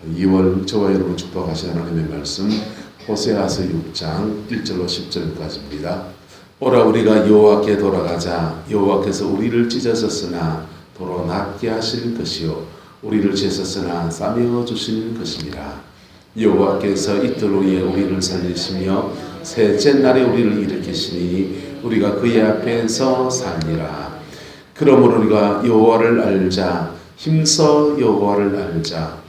2월 저와 여러분 축복하신 하나님의 말씀 호세아서 6장 1절로 10절까지입니다. 오라 우리가 여호와께 돌아가자. 여호와께서 우리를 찢으셨으나 도로 낫게 하실 것이요 우리를 죄셨으나 싸매어 주실 것이니라. 여호와께서 이틀 후에 우리를 살리시며 셋째 날에 우리를 일으키시니 우리가 그의 앞에서 살리라. 그러므로 우리가 여호와를 알자. 힘써 여호와를 알자.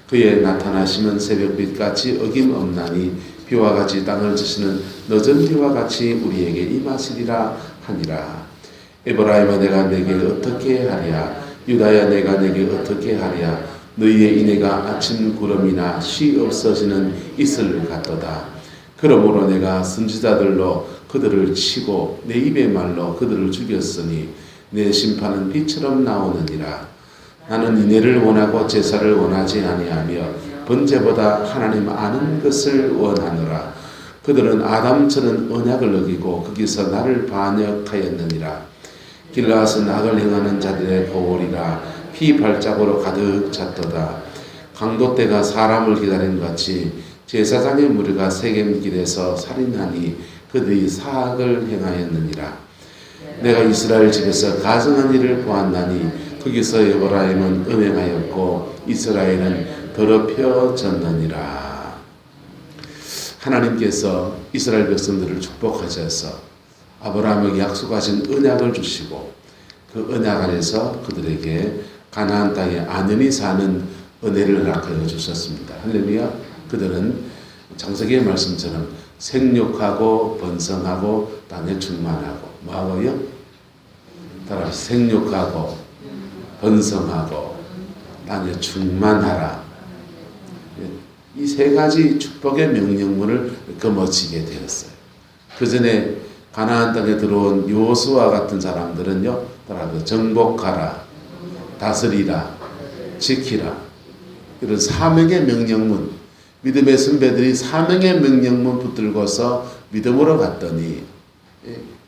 그의 나타나시면 새벽빛같이 어김없나니 비와 같이 땅을 지시는 늦은 비와 같이 우리에게 임하시리라 하니라. 에브라임아 내가 내게 어떻게 하랴. 유다야 내가 내게 어떻게 하랴. 너희의 인애가 아침 구름이나 쉬 없어지는 이슬 같도다. 그러므로 내가 선지자들로 그들을 치고 내 입의 말로 그들을 죽였으니 내 심판은 빛처럼 나오느니라. 나는 인애를 원하고 제사를 원하지 아니하며 번제보다 하나님 아는 것을 원하노라. 그들은 아담처럼 언약을 어기고 거기서 나를 반역하였느니라. 길라앗은 악을 행하는 자들의 보홀이라. 피 발자국으로 가득 찼도다. 강도 때가 사람을 기다린 같이 제사장의 무리가 세겜길에서 살인하니 그들이 사악을 행하였느니라. 내가 이스라엘 집에서 가증한 일을 보았나니 거기서 에브라임은 음행하였고 이스라엘은 더럽혀졌느니라. 하나님께서 이스라엘 백성들을 축복하셔서 아브라함에게 약속하신 언약을 주시고 그 언약 안에서 그들에게 가나안 땅에 안연히 사는 은혜를 허락하여 주셨습니다. 할렐루야. 그들은 창세기의 말씀처럼 생육하고 번성하고 땅에 충만하고 뭐하고요? 따라 생육하고 번성하고 땅에 충만하라. 이 세 가지 축복의 명령문을 거머쥐게 되었어요. 그 전에 가나안 땅에 들어온 요수아 같은 사람들은요, 따라 정복하라, 다스리라, 지키라. 이런 사명의 명령문, 믿음의 선배들이 사명의 명령문 붙들고서 믿음으로 갔더니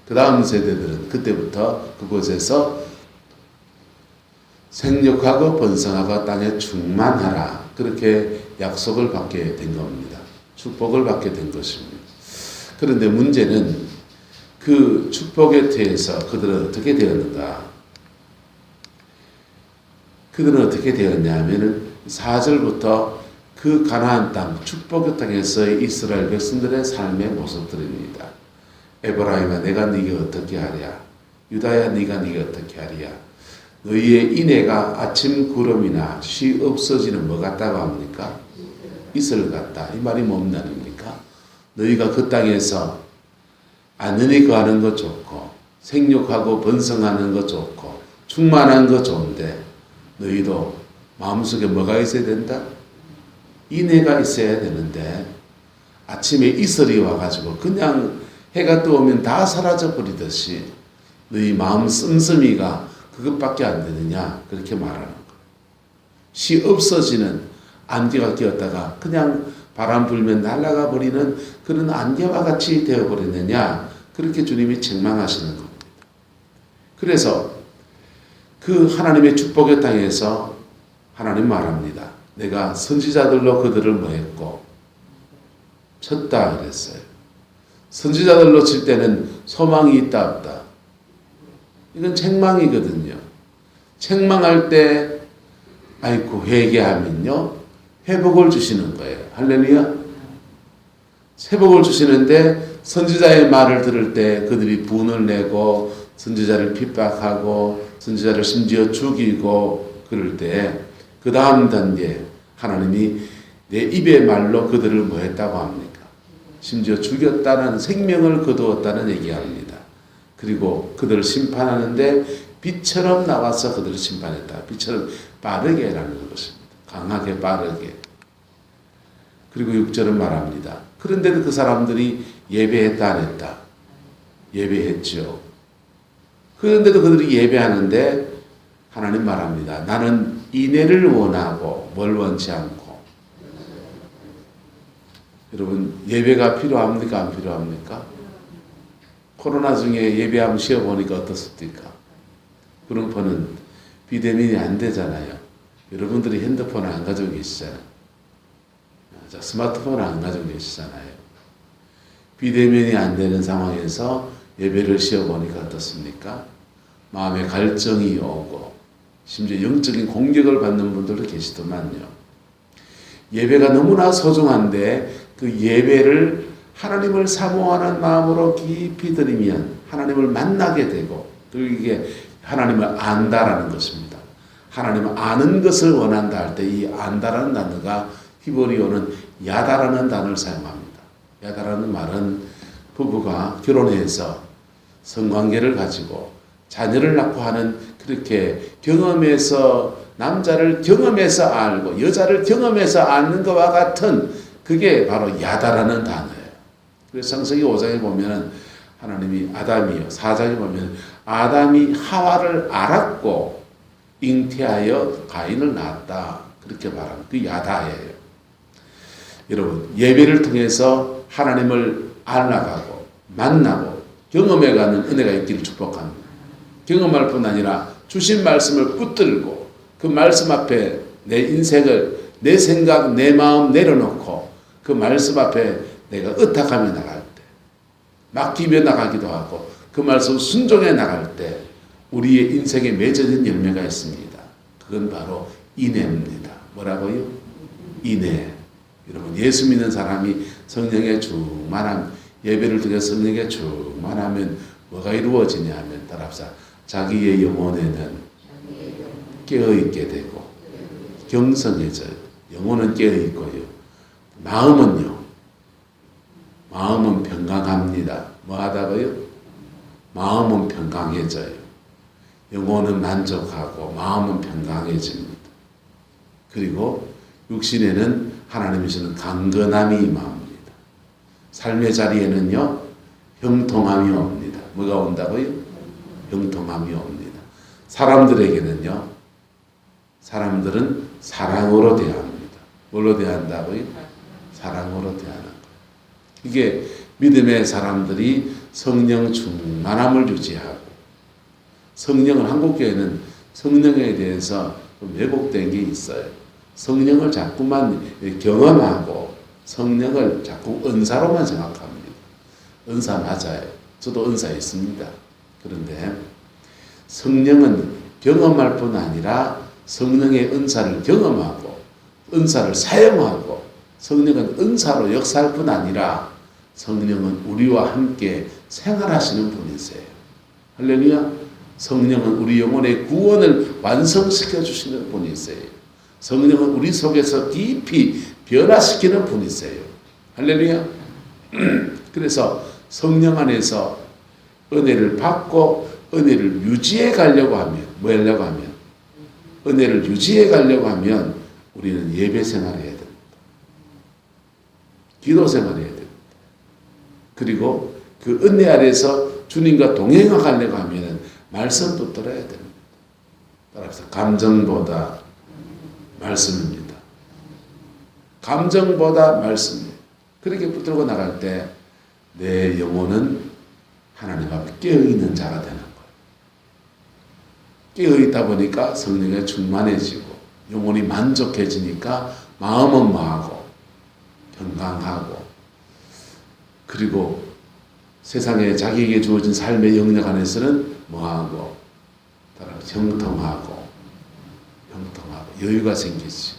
그 다음 세대들은 그때부터 그곳에서 생육하고 번성하고 땅에 충만하라. 그렇게 약속을 받게 된 겁니다. 축복을 받게 된 것입니다. 그런데 문제는 그 축복에 대해서 그들은 어떻게 되었는가? 그들은 어떻게 되었냐 하면은 4절부터 그 가나안 땅, 축복의 땅에서의 이스라엘 백성들의 삶의 모습들입니다. 에브라임아 내가 네게 어떻게 하랴. 유다야 네가 네게 어떻게 하랴. 너희의 인애가 아침 구름이나 쉬 없어지는 뭐 같다고 합니까? 이슬 같다. 이 말이 뭔 말입니까? 너희가 그 땅에서 안연히 거하는 거 좋고 생육하고 번성하는 거 좋고 충만한 거 좋은데 너희도 마음속에 뭐가 있어야 된다? 인애가 있어야 되는데 아침에 이슬이 와가지고 그냥 해가 떠오면 다 사라져 버리듯이 너희 마음 씀씀이가 그것밖에 안 되느냐 그렇게 말하는 거예요. 시 없어지는 안개가 끼었다가 그냥 바람 불면 날아가 버리는 그런 안개와 같이 되어버리느냐 그렇게 주님이 책망하시는 겁니다. 그래서 그 하나님의 축복의 땅에서 하나님 말합니다. 내가 선지자들로 그들을 뭐했고 쳤다 그랬어요. 선지자들로 칠 때는 소망이 있다 없다. 이건 책망이거든요. 책망할 때 아이고 회개하면요 회복을 주시는 거예요. 할렐루야. 회복을 주시는데 선지자의 말을 들을 때 그들이 분을 내고 선지자를 핍박하고 선지자를 심지어 죽이고 그럴 때 그 다음 단계 하나님이 내 입의 말로 그들을 뭐 했다고 합니까? 심지어 죽였다는 생명을 거두었다는 얘기합니다. 그리고 그들을 심판하는데 빛처럼 나와서 그들을 심판했다. 빛처럼 빠르게라는 것입니다. 강하게 빠르게. 그리고 6절은 말합니다. 그런데도 그 사람들이 예배했다 안 했다? 예배했죠. 그런데도 그들이 예배하는데 하나님 말합니다. 나는 인애를 원하고 뭘 원치 않고. 여러분 예배가 필요합니까 안 필요합니까? 코로나 중에 예배 한번 쉬어보니까 어떻습니까? 그런 거는 비대면이 안 되잖아요. 여러분들이 핸드폰을 안 가지고 계시잖아요. 자, 스마트폰 안 가지고 계시잖아요. 비대면이 안 되는 상황에서 예배를 쉬어보니까 어떻습니까? 마음에 갈증이 오고 심지어 영적인 공격을 받는 분들도 계시더만요. 예배가 너무나 소중한데 그 예배를 하나님을 사모하는 마음으로 깊이 드리면 하나님을 만나게 되고 그리고 이게 하나님을 안다라는 것입니다. 하나님을 아는 것을 원한다 할 때 이 안다라는 단어가 히브리어는 야다라는 단어를 사용합니다. 야다라는 말은 부부가 결혼해서 성관계를 가지고 자녀를 낳고 하는 그렇게 경험에서 남자를 경험해서 알고 여자를 경험해서 아는 것과 같은 그게 바로 야다라는 단어예요. 그래서 창세기 5장에 보면 하나님이 아담이요 4장에 보면 아담이 하와를 알았고 잉태하여 가인을 낳았다. 그렇게 말하는 그 야다예요. 여러분 예배를 통해서 하나님을 알아가고 만나고 경험해가는 은혜가 있기를 축복합니다. 경험할 뿐 아니라 주신 말씀을 붙들고 그 말씀 앞에 내 인생을 내 생각 내 마음 내려놓고 그 말씀 앞에 내가 의탁하며 나갈 때 맡기며 나가기도 하고 그 말씀 순종해 나갈 때 우리의 인생에 맺어진 열매가 있습니다. 그건 바로 인애입니다. 뭐라고요? 인애. 여러분 예수 믿는 사람이 성령에 충만함 예배를 통해 성령에 충만하면 뭐가 이루어지냐 하면 따라합시다. 자기의 영혼에는 깨어있게 되고 경성해져요. 영혼은 깨어있고요. 마음은요. 마음은 평강합니다. 뭐하다고요? 마음은 평강해져요. 영혼은 만족하고 마음은 평강해집니다. 그리고 육신에는 하나님이 주는 강건함이 임합니다. 삶의 자리에는요. 형통함이 옵니다. 뭐가 온다고요? 형통함이 옵니다. 사람들에게는요. 사람들은 사랑으로 대합니다. 뭘로 대한다고요? 사랑으로 대하는 것. 이게 믿음의 사람들이 성령 충만함을 유지하고 성령은 한국교회는 성령에 대해서 왜곡된 게 있어요. 성령을 자꾸만 경험하고 성령을 자꾸 은사로만 생각합니다. 은사 맞아요. 저도 은사 있습니다. 그런데 성령은 경험할 뿐 아니라 성령의 은사를 경험하고 은사를 사용하고 성령은 은사로 역사할 뿐 아니라 성령은 우리와 함께 생활하시는 분이세요. 할렐루야. 성령은 우리 영혼의 구원을 완성시켜 주시는 분이세요. 성령은 우리 속에서 깊이 변화시키는 분이세요. 할렐루야. 그래서 성령 안에서 은혜를 받고 은혜를 유지해 가려고 하면 뭐 하려고 하면 은혜를 유지해 가려고 하면 우리는 예배 생활을 해야 됩니다. 기도 생활을 해야 됩니다. 그리고 그 은혜 아래서 주님과 동행하려고 하면 말씀 붙들어야 됩니다. 따라서 감정보다 말씀입니다. 감정보다 말씀이에요. 그렇게 붙들고 나갈 때 내 영혼은 하나님 앞에 깨어있는 자가 되는 거예요. 깨어있다 보니까 성령에 충만해지고 영혼이 만족해지니까 마음은 뭐하고 평강하고 그리고 세상에 자기에게 주어진 삶의 영역 안에서는 뭐하고 형통하고 여유가 생기지.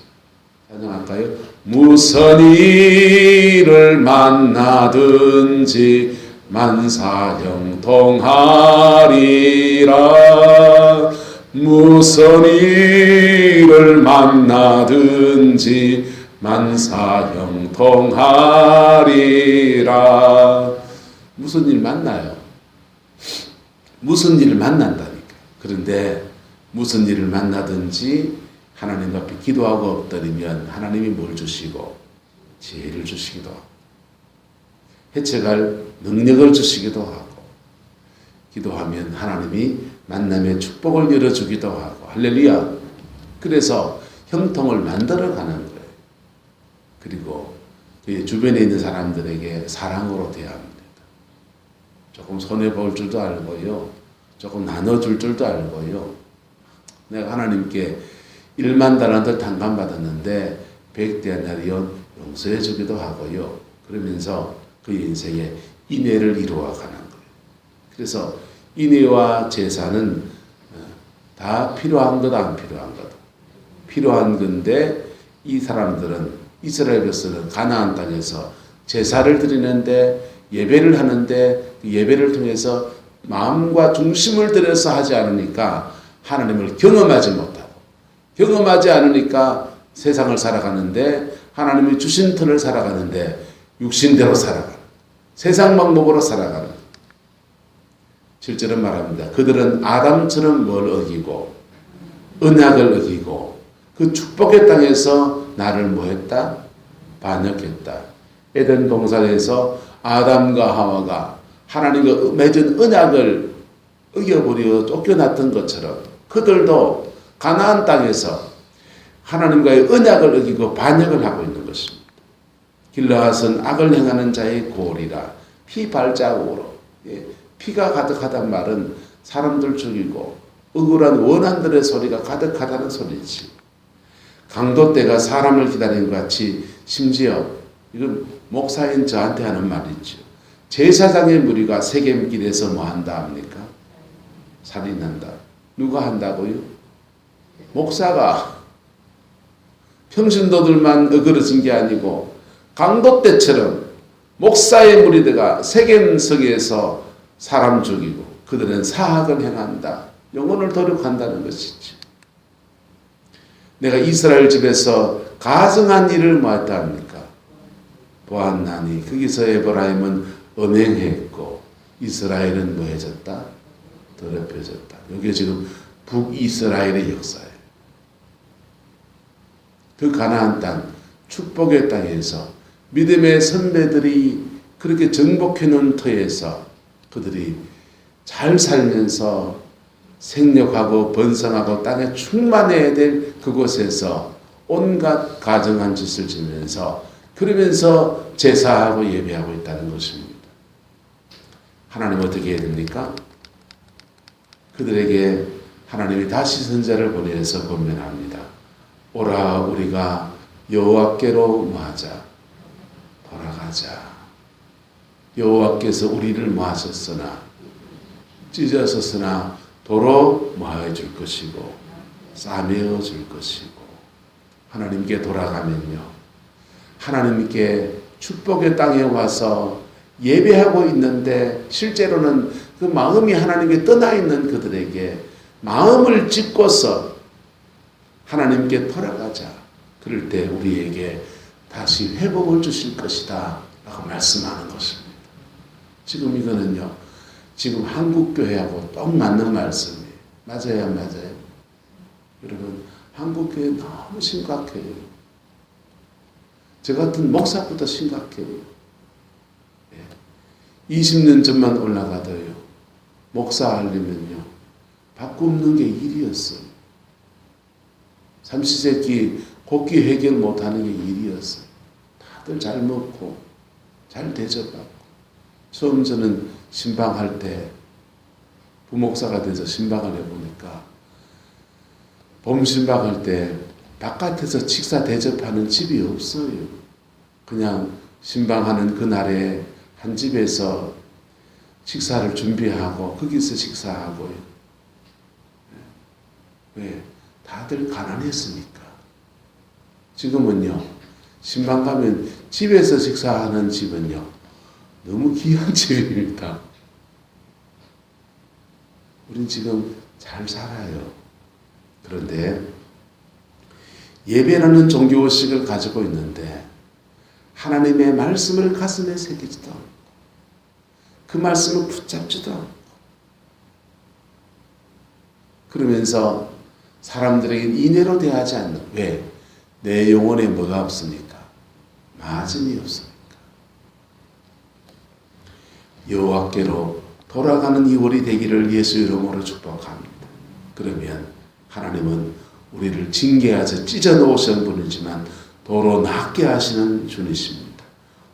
찬양할까요? 무슨 일을 만나든지 만사형통하리라. 무슨 일을 만나든지 만사형통하리라. 무슨 일 만나요? 무슨 일을 만난다니까. 그런데 무슨 일을 만나든지 하나님 앞에 기도하고 엎드리면 하나님이 뭘 주시고 지혜를 주시기도 하고 해쳐갈 능력을 주시기도 하고 기도하면 하나님이 만남의 축복을 열어주기도 하고 할렐루야. 그래서 형통을 만들어가는 거예요. 그리고 그 주변에 있는 사람들에게 사랑으로 대합니다. 조금 손해볼 줄도 알고요. 조금 나눠줄 줄도 알고요. 내가 하나님께 1만 달란트 탕감받았는데 백대나리온 용서해 주기도 하고요. 그러면서 그 인생에 인애를 이루어 가는 거예요. 그래서 인애와 제사는 다 필요한 것 안 필요한 것 필요한 건데 이 사람들은 이스라엘 백성은 가나안 땅에서 제사를 드리는데 예배를 하는데 그 예배를 통해서 마음과 중심을 들여서 하지 않으니까 하나님을 경험하지 못하고 경험하지 않으니까 세상을 살아가는데 하나님이 주신 틀을 살아가는데 육신대로 살아가는 세상 방법으로 살아가는 실제로 말합니다. 그들은 아담처럼 뭘 어기고 언약을 어기고 그 축복의 땅에서 나를 뭐했다? 반역했다. 에덴 동산에서 아담과 하와가 하나님과 맺은 언약을 어겨버려 쫓겨났던 것처럼 그들도 가나안 땅에서 하나님과의 언약을 어기고 반역을 하고 있는 것입니다. 길르앗은 악을 행하는 자의 골이라 피 발자국으로 피가 가득하단 말은 사람들 죽이고 억울한 원한들의 소리가 가득하다는 소리지. 강도떼가 사람을 기다리는 것 같이 심지어 이건 목사인 저한테 하는 말이죠. 제사장의 무리가 세겜길에서 뭐 한다 합니까? 살인한다. 누가 한다고요? 목사가. 평신도들만 어그러진 게 아니고 강도떼처럼 목사의 무리들가 세겜성에서 사람 죽이고 그들은 사악을 행한다. 영혼을 도륙한다는 것이죠. 내가 이스라엘 집에서 가증한 일을 뭐 했다 합니까? 보았나니 거기서 에브라임은 언행했고 이스라엘은 뭐 해졌다? 더럽혀졌다. 이게 지금 북이스라엘의 역사예요. 그 가나안 땅, 축복의 땅에서 믿음의 선배들이 그렇게 정복해 놓은 터에서 그들이 잘 살면서 생력하고 번성하고 땅에 충만해야 될 그곳에서 온갖 가증한 짓을 지면서 그러면서 제사하고 예배하고 있다는 것입니다. 하나님 어떻게 해야 됩니까? 그들에게 하나님이 다시 선자를 보내서 권면합니다. 오라 우리가 여호와께로 뭐하자? 돌아가자. 여호와께서 우리를 뭐하셨으나 찢어졌으나 도로 뭐해 줄 것이고 싸매어 줄 것이고 하나님께 돌아가면요. 하나님께 축복의 땅에 와서 예배하고 있는데 실제로는 그 마음이 하나님께 떠나 있는 그들에게 마음을 짓고서 하나님께 돌아가자. 그럴 때 우리에게 다시 회복을 주실 것이다 라고 말씀하는 것입니다. 지금 이거는요. 지금 한국교회하고 딱 맞는 말씀이에요. 맞아요, 안 맞아요? 여러분, 한국교회 너무 심각해요. 저 같은 목사부터 심각해요. 20년 전만 올라가도요. 목사 하려면요. 밥 굽는 게 일이었어요. 삼시세끼 곡기 해결 못하는 게 일이었어요. 다들 잘 먹고 잘 대접받고. 처음 저는 신방할 때 부목사가 돼서 신방을 해보니까 봄 신방할 때 바깥에서 식사 대접하는 집이 없어요. 그냥 신방하는 그날에 한 집에서 식사를 준비하고 거기서 식사하고요. 왜? 다들 가난했으니까. 지금은요. 신방 가면 집에서 식사하는 집은요. 너무 귀한 집입니다. 우린 지금 잘 살아요. 그런데 예배라는 종교의식을 가지고 있는데 하나님의 말씀을 가슴에 새기지도 않고 그 말씀을 붙잡지도 않고 그러면서 사람들에게 인애로 대하지 않는. 왜? 내 영혼에 뭐가 없으니까? 마음이 없으니까. 여호와께로 돌아가는 2월이 되기를 예수 이름으로 축복합니다. 그러면 하나님은 우리를 징계하셔 찢어놓으신 분이지만 도로 낫게 하시는 주님이십니다.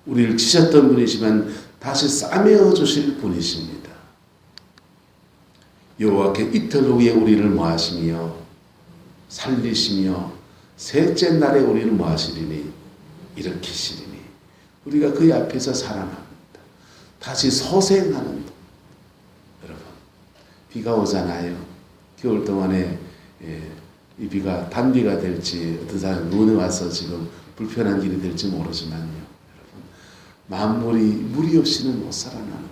우리를 찢었던 분이지만 다시 싸매어 주실 분이십니다. 여호와께 이틀 후에 우리를 뭐하시며 살리시며 셋째 날에 우리는 뭐 하시리니? 일으키시리니. 우리가 그의 앞에서 살아납니다. 다시 소생하는 것. 여러분, 비가 오잖아요. 겨울 동안에 이 비가 단비가 될지, 어떤 사람은 눈이 와서 지금 불편한 일이 될지 모르지만요. 여러분, 만물이 물이 없이는 못 살아나는 거예요.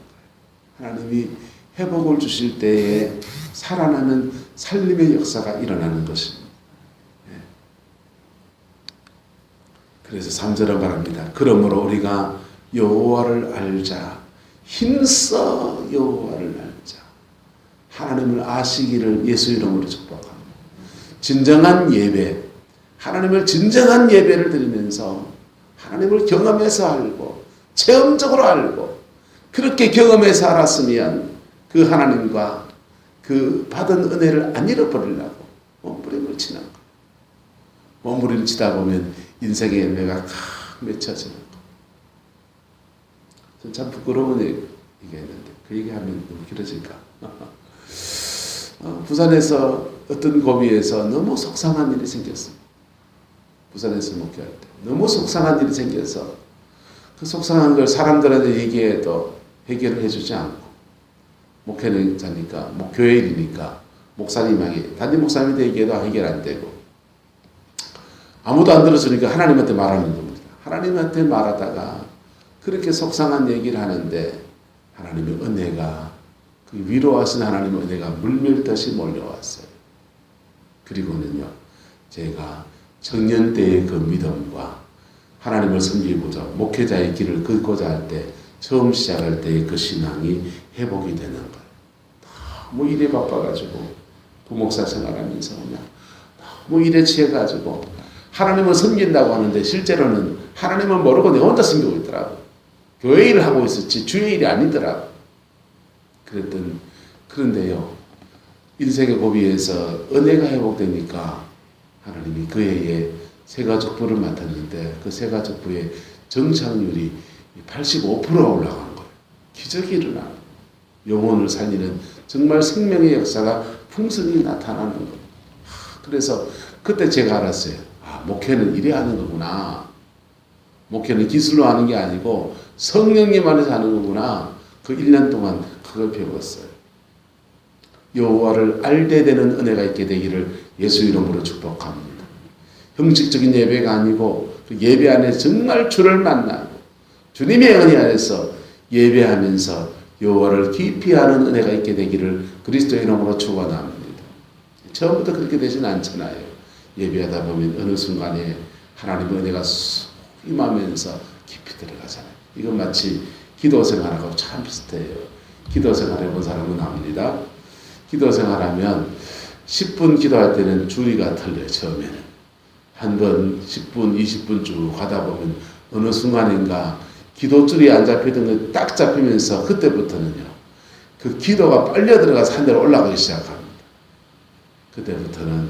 하나님이 회복을 주실 때에 살아나는 살림의 역사가 일어나는 것입니다. 그래서 3절은 말합니다. 그러므로 우리가 여호와를 알자. 힘써 여호와를 알자. 하나님을 아시기를 예수 이름으로 축복합니다. 진정한 예배, 하나님을 진정한 예배를 드리면서 하나님을 경험해서 알고 체험적으로 알고 그렇게 경험해서 알았으면 그 하나님과 그 받은 은혜를 안 잃어버리려고 몸부림을 치는 거. 몸부림을 치다 보면 인생의 열매가 탁 맺혀지는 거. 전 참 부끄러운 얘기했는데 그 얘기하면 너무 길어질까? 부산에서 어떤 고비에서 너무 속상한 일이 생겼어요. 부산에서 목회할 때 너무 속상한 일이 생겨서 그 속상한 걸 사람들한테 얘기해도 해결을 해주지 않고 목회는 자니까 교회 일이니까 목사님에게 담임 목사님한테 얘기해도 해결 안 되고 아무도 안 들어주니까 하나님한테 말하는 겁니다. 하나님한테 말하다가 그렇게 속상한 얘기를 하는데 하나님의 은혜가 그 위로하신 하나님의 은혜가 물밀듯이 몰려왔어요. 그리고는요, 제가 청년 때의 그 믿음과 하나님을 섬기고자 목회자의 길을 걷고자 할 때 처음 시작할 때의 그 신앙이 회복이 되는 거예요. 너무 일에 바빠가지고 부목사 생활하면서 그냥 너무 일에 취해가지고 하나님을 섬긴다고 하는데 실제로는 하나님을 모르고 내 혼자 섬기고 있더라고. 교회 일을 하고 있었지 주의 일이 아니더라고. 그런데요, 인생의 고비에서 은혜가 회복되니까 하나님이 그 해에 세가족부를 맡았는데 그 세가족부의 정착률이 85%가 올라간 거예요. 기적이 일어나는 거예요. 영혼을 살리는 정말 생명의 역사가 풍성히 나타나는 거예요. 그래서 그때 제가 알았어요. 목회는 이래 하는 거구나. 목회는 기술로 하는 게 아니고 성령님 안에서 하는 거구나. 그 1년 동안 그걸 배웠어요. 여호와를 알게 되는 은혜가 있게 되기를 예수 이름으로 축복합니다. 형식적인 예배가 아니고 그 예배 안에 정말 주를 만나고 주님의 은혜 안에서 예배하면서 여호와를 깊이 아는 은혜가 있게 되기를 그리스도의 이름으로 축원합니다. 처음부터 그렇게 되지는 않잖아요. 예배하다 보면 어느 순간에 하나님의 은혜가 쑥 임하면서 깊이 들어가잖아요. 이건 마치 기도 생활하고 참 비슷해요. 기도 생활 해본 사람은 압니다. 기도 생활하면 10분 기도할 때는 줄이가 틀려요. 처음에는. 한 번 10분, 20분 쭉 가다 보면 어느 순간인가 기도줄이 안 잡히던 게 딱 잡히면서 그때부터는요. 그 기도가 빨려 들어가서 하늘로 올라가기 시작합니다. 그때부터는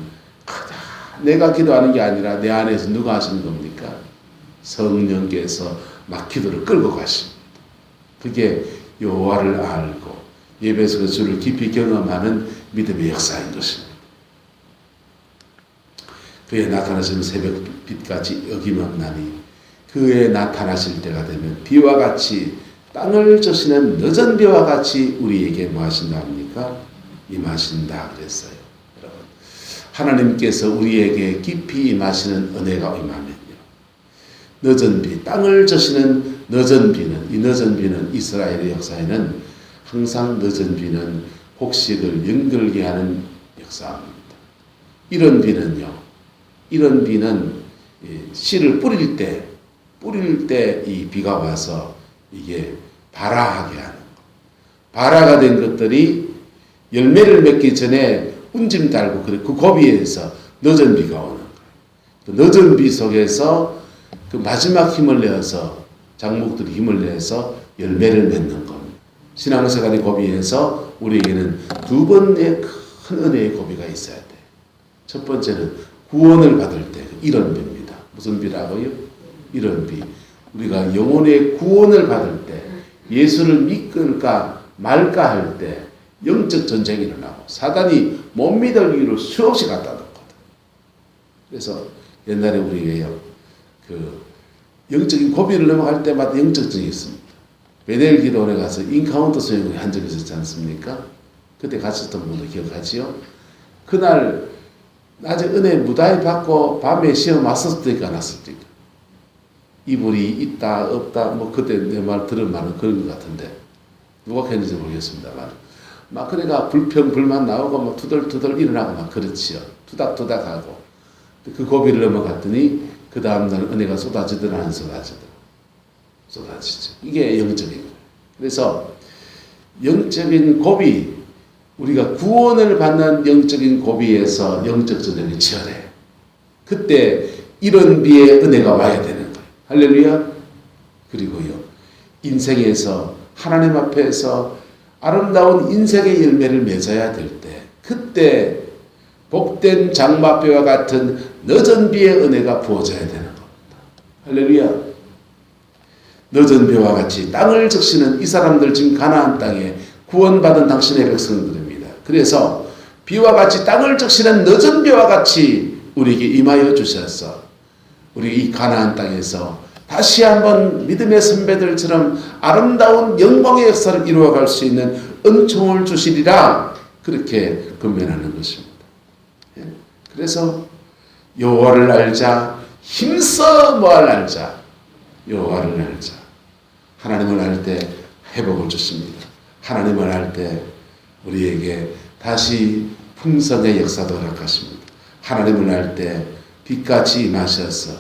내가 기도하는 게 아니라 내 안에서 누가 하시는 겁니까? 성령께서 막 기도를 끌고 가십니다. 그게 여호와를 알고 예배에서 그 주를 깊이 경험하는 믿음의 역사인 것입니다. 그에 나타나시는 새벽빛같이 어김없나니 그에 나타나실 때가 되면 비와 같이 땅을 저시는 늦은 비와 같이 우리에게 뭐 하신다 합니까? 임하신다 그랬어요. 여러분, 하나님께서 우리에게 깊이 임하시는 은혜가 임하면요, 늦은 비, 땅을 저시는 늦은 비는, 이 늦은 비는 이스라엘의 역사에는 항상 늦은 비는 곡식을 연결게 하는 역사입니다. 이런 비는 씨를 뿌릴 때 이 비가 와서 이게 발화하게 하는 거. 발화가 된 것들이 열매를 맺기 전에 운짐 달고 그 고비에서 늦은 비가 오는 거예요. 그 늦은 비 속에서 그 마지막 힘을 내어서 장목들이 힘을 내서 열매를 맺는 겁니다. 신앙생활의 고비에서 우리에게는 두 번의 큰 은혜의 고비가 있어야 돼요. 첫 번째는 구원을 받을 때 이런 비입니다. 무슨 비라고요? 이런 비. 우리가 영혼의 구원을 받을 때 예수를 믿을까 말까 할 때 영적 전쟁이 일어나고 사단이 못 믿을 이유를 수없이 갖다 놓거든. 그래서 옛날에 우리가요, 영적인 고비를 넘어갈 때마다 영적증이 있습니다. 베델 기도원에 가서 인카운터 수행을 한 적이 있었지 않습니까? 그때 가셨던 분도 기억하지요? 그날 낮에 은혜 무다히 받고 밤에 시험 왔었을까 안 왔었을까? 이불이 있다 없다 뭐 그때 내 말 들은 말은 그런 것 같은데 누가 했는지 모르겠습니다만 막 그러니까 불평 불만 나오고 막 투덜투덜 일어나고 막 그렇지요. 투닥투닥하고 그 고비를 넘어갔더니 그 다음날 은혜가 쏟아지더라 안 쏟아지더라. 쏟아지죠. 이게 영적인 거예요. 그래서 영적인 고비, 우리가 구원을 받는 영적인 고비에서 영적 전쟁이 치열해. 그때 이런 비의 은혜가 와야 되는 거예요. 할렐루야. 그리고요, 인생에서 하나님 앞에서 아름다운 인생의 열매를 맺어야 될 때, 그때 복된 장마비와 같은 늦은 비의 은혜가 부어져야 되는 겁니다. 할렐루야. 늦은 비와 같이 땅을 적시는 이 사람들 지금 가나안 땅에 구원받은 당신의 백성들입니다. 그래서 비와 같이 땅을 적시는 늦은 비와 같이 우리에게 임하여 주셔서 우리 이 가나안 땅에서 다시 한번 믿음의 선배들처럼 아름다운 영광의 역사를 이루어갈 수 있는 은총을 주시리라 그렇게 권면하는 것입니다. 그래서 여호와를 알자, 힘써 뭐를 알자, 여호와를 알자. 하나님을 알 때 회복을 주십니다. 하나님을 알 때 우리에게 다시 풍성의 역사도 허락하십니다. 하나님을 알 때 빛같이 임하셔서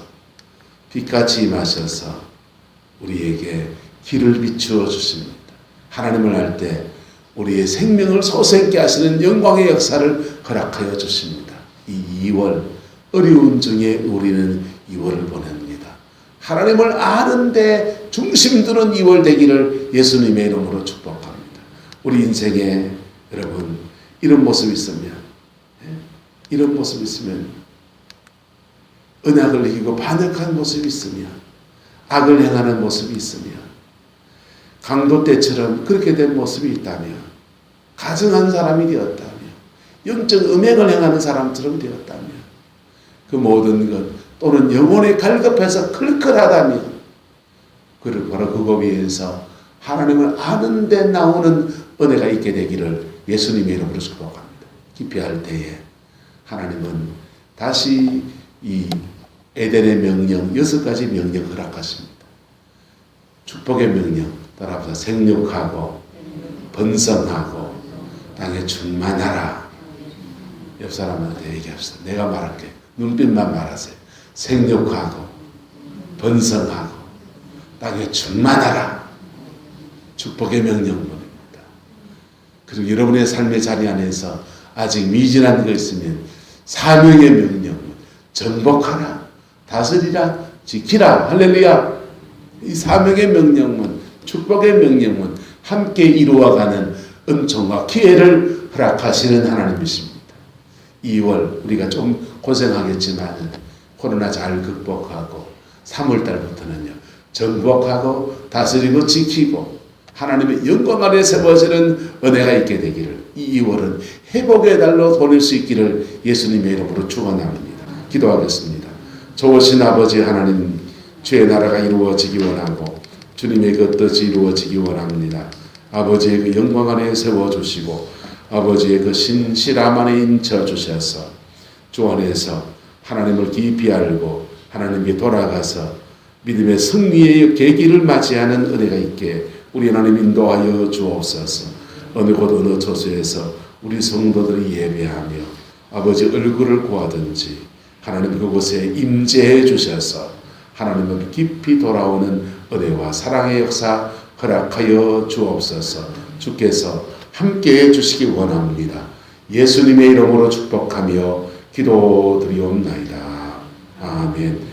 우리에게 길을 비추어 주십니다. 하나님을 알 때 우리의 생명을 솟게 하시는 영광의 역사를 허락하여 주십니다. 이 2월 어려운 중에 우리는 2월을 보냅니다. 하나님을 아는데 중심 두는 2월 되기를 예수님의 이름으로 축복합니다. 우리 인생에 여러분 이런 모습이 있으면 언약을 이기고 반역한 모습이 있으며 악을 행하는 모습이 있으며 강도 때처럼 그렇게 된 모습이 있다며 가증한 사람이 되었다며 영적 음행을 행하는 사람처럼 되었다며 그 모든 것 또는 영혼에 갈급해서 클클하다며 그리고 바로 그거 위에서 하나님을 아는 데 나오는 은혜가 있게 되기를 예수님의 이름으로 축복합니다. 기피할 때에 하나님은 다시 이 에덴의 명령 6가지 명령 허락하십니다. 축복의 명령 따라합시다. 생육하고 번성하고 땅에 충만하라. 옆 사람한테 얘기합시다. 내가 말할게. 눈빛만 말하세요. 생육하고 번성하고 땅에 충만하라. 축복의 명령문입니다. 그리고 여러분의 삶의 자리 안에서 아직 미진한 거 있으면 사명의 명령문. 정복하라. 다스리라. 지키라. 할렐루야. 이 사명의 명령문, 축복의 명령문 함께 이루어가는 은총과 기회를 허락하시는 하나님이십니다. 2월 우리가 좀 고생하겠지만 코로나 잘 극복하고 3월달부터는요 정복하고 다스리고 지키고 하나님의 영광 아래 세워지는 은혜가 있게 되기를 이 2월은 회복의 달로 보낼 수 있기를 예수님의 이름으로 축원합니다. 기도하겠습니다. 좋으신 아버지 하나님, 주의 나라가 이루어지기 원하고 주님의 그 뜻이 이루어지기 원합니다. 아버지의 그 영광 안에 세워주시고 아버지의 그 신실함 안에 인쳐주셔서 주 안에서 하나님을 깊이 알고 하나님께 돌아가서 믿음의 승리의 계기를 맞이하는 은혜가 있게 우리 하나님 인도하여 주옵소서. 어느 곳 어느 처소에서 우리 성도들이 예배하며 아버지 얼굴을 구하든지 하나님 그곳에 임재해 주셔서 하나님을 깊이 돌아오는 은혜와 사랑의 역사 허락하여 주옵소서. 주께서 함께해 주시기 원합니다. 예수님의 이름으로 축복하며 기도드리옵나이다. 아멘.